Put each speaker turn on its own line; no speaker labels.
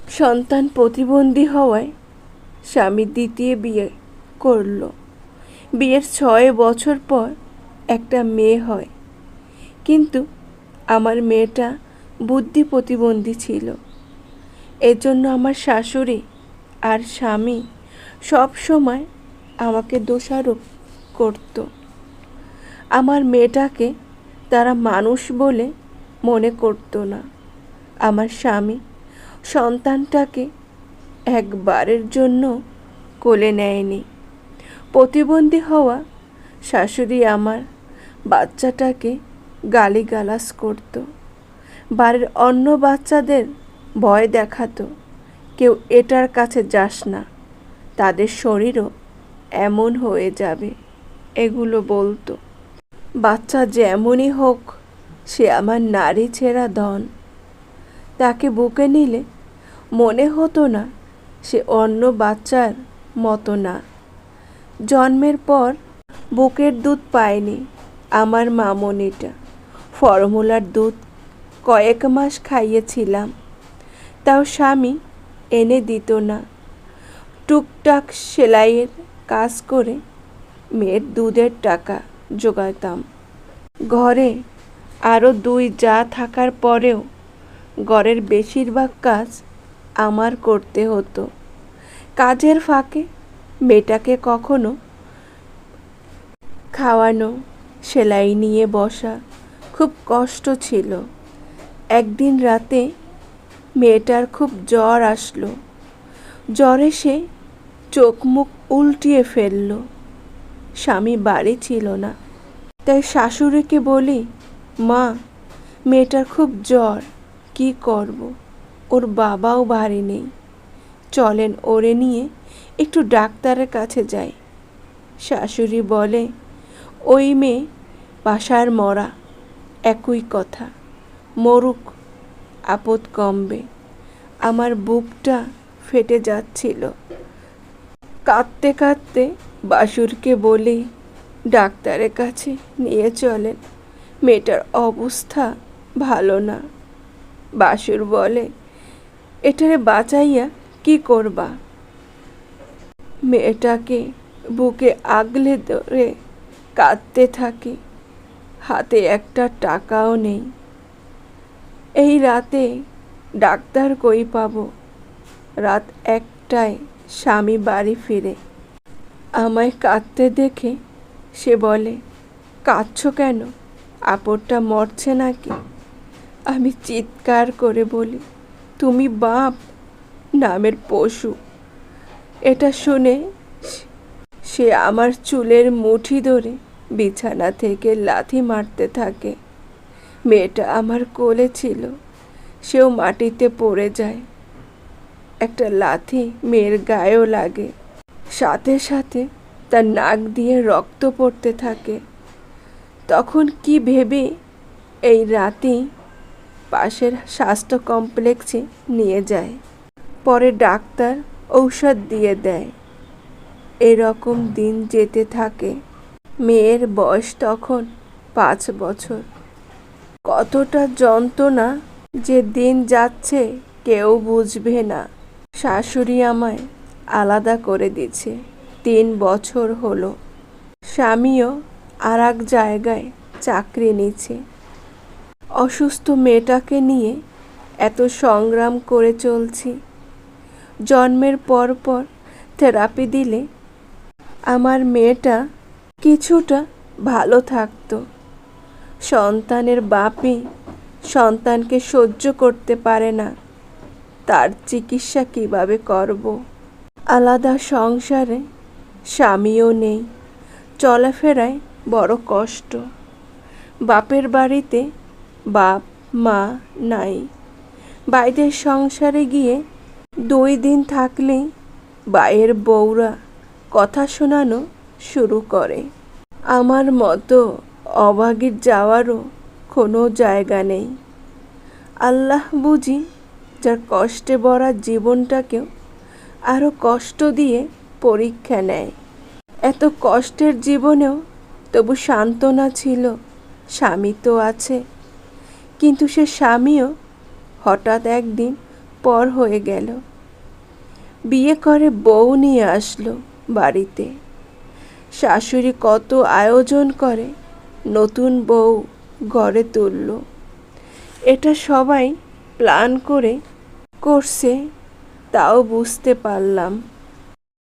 সন্তান প্রতিবন্ধী হওয়ায় স্বামী দ্বিতীয় বিয়ে করল। বিয়ের 6 বছর পর একটা মেয়ে হয়, কিন্তু আমার মেয়েটা বুদ্ধি প্রতিবন্ধী ছিল। এজন্য আমার শাশুড়ি আর স্বামী সব সময় আমাকে দোষারোপ করত। আমার মেয়েটাকে তারা মানুষ বলে মনে করত না। আমার স্বামী সন্তানটাকে একবারের জন্য কোলে নেয়নি। প্রতিবন্ধী হওয়া শাশুড়ি আমার বাচ্চাটাকে গালিগালাজ করত। বাড়ির অন্য বাচ্চাদের ভয় দেখাতো, কেউ এটার কাছে যাস না, তাদের শরীরও এমন হয়ে যাবে, এগুলো বলতো। বাচ্চা যেমনই হোক, সে আমার নারী ছেঁড়া ধন। তাকে বুকে নিলে মনে হতো না সে অন্য বাচ্চার মতো না। জন্মের পর বুকের দুধ পায়নি আমার মামনিটা। ফর্মুলার দুধ কয়েক মাস খাইয়েছিলাম, তাও স্বামী এনে দিত না। টুকটাক সেলাইয়ের কাজ করে মেয়ের দুধের টাকা জোগাতাম। ঘরে আরও 2 জা থাকার পরেও ঘরের বেশিরভাগ কাজ আমার করতে হতো। কাজের ফাঁকে মেয়েটাকে কখনো খাওয়ানো, সেলাই নিয়ে বসা খুব কষ্ট ছিল। একদিন রাতে মেয়েটার খুব জ্বর আসলো। জ্বরে সে চোখ মুখ উল্টিয়ে ফেলল। স্বামী বাড়ি ছিল না, তাই শাশুড়িকে বলি, মা, মেয়েটার খুব জ্বর, কি করব? ওর বাবাও বাড়ি নেই, চলেন ওরে নিয়ে একটু ডাক্তারের কাছে যাই। শাশুড়ি বলে, ওই মেয়ে বাসার মরা, একই কথা, মরুক, আপদ কমবে। আমার বুকটা ফেটে যাচ্ছিল। কাঁদতে কাঁদতে বাসুরকে বলি, ডাক্তারের কাছে নিয়ে চলেন, মেয়েটার অবস্থা ভালো না। বাসুর বলে, এটারে বাঁচাইয়া কি করবা? মেয়েটাকে বুকে আগলে ধরে কাঁদতে থাকি। হাতে একটা টাকাও নেই। এই রাতে ডাক্তার কই পাবো? রাত 1টায় স্বামী বাড়ি ফিরে। আমায় কাঁদতে দেখে সে বলে, কাঁদছো কেন? আপদটা মরছে নাকি? আমি চিৎকার করে বলি, তুমি বাপ নামের পশু। এটা শুনে সে আমার চুলের মুঠি ধরে বিছানা থেকে লাথি মারতে থাকে। মেয়েটা আমার কোলে ছিল, সেও মাটিতে পড়ে যায়। একটা লাথি মেয়ের গায়েও লাগে, সাথে সাথে তার নাক দিয়ে রক্ত পড়তে থাকে। তখন কি ভেবে এই রাতেই পাশের স্বাস্থ্য কমপ্লেক্সে নিয়ে যায়। পরে ডাক্তার ঔষধ দিয়ে দেয়। এরকম দিন যেতে থাকে। মেয়ের বয়স তখন 5 বছর। কতটা যন্ত্রণা যে দিন যাচ্ছে কেউ বুঝবে না। শাশুড়ি আমায় আলাদা করে দিয়েছে 3 বছর হলো। স্বামীও আর এক জায়গায় চাকরি নিচ্ছে। অসুস্থ মেয়েটাকে নিয়ে এত সংগ্রাম করে চলছি। জন্মের পর পর থেরাপি দিলে আমার মেয়েটা কিছুটা ভালো থাকতো। সন্তানের বাপই সন্তানকে সহ্য করতে পারে না, তার চিকিৎসা কিভাবে করব? আলাদা সংসারে স্বামীও নেই, চলাফেরায় বড় কষ্ট। বাপের বাড়িতে বাপ মা নাই। বাইরের সংসারে গিয়ে 2 দিন থাকলেই বাইয়ের বউরা কথা শোনানো শুরু করে। আমার মতো অভাগীর যাওয়ারও কোনো জায়গা নেই। আল্লাহ বুঝি যার কষ্টে ভরা জীবনটাকেও আরও কষ্ট দিয়ে পরীক্ষা নেয়। এত কষ্টের জীবনেও তবু সান্ত্বনা ছিল, স্বামী তো আছে। কিন্তু সে স্বামীও হঠাৎ একদিন পর হয়ে গেল। বিয়ে করে বউ নিয়ে আসলো বাড়িতে। শাশুড়ি কত আয়োজন করে নতুন বউ ঘরে তুলল। এটা সবাই প্ল্যান করে করছে, তাও বুঝতে পারলাম।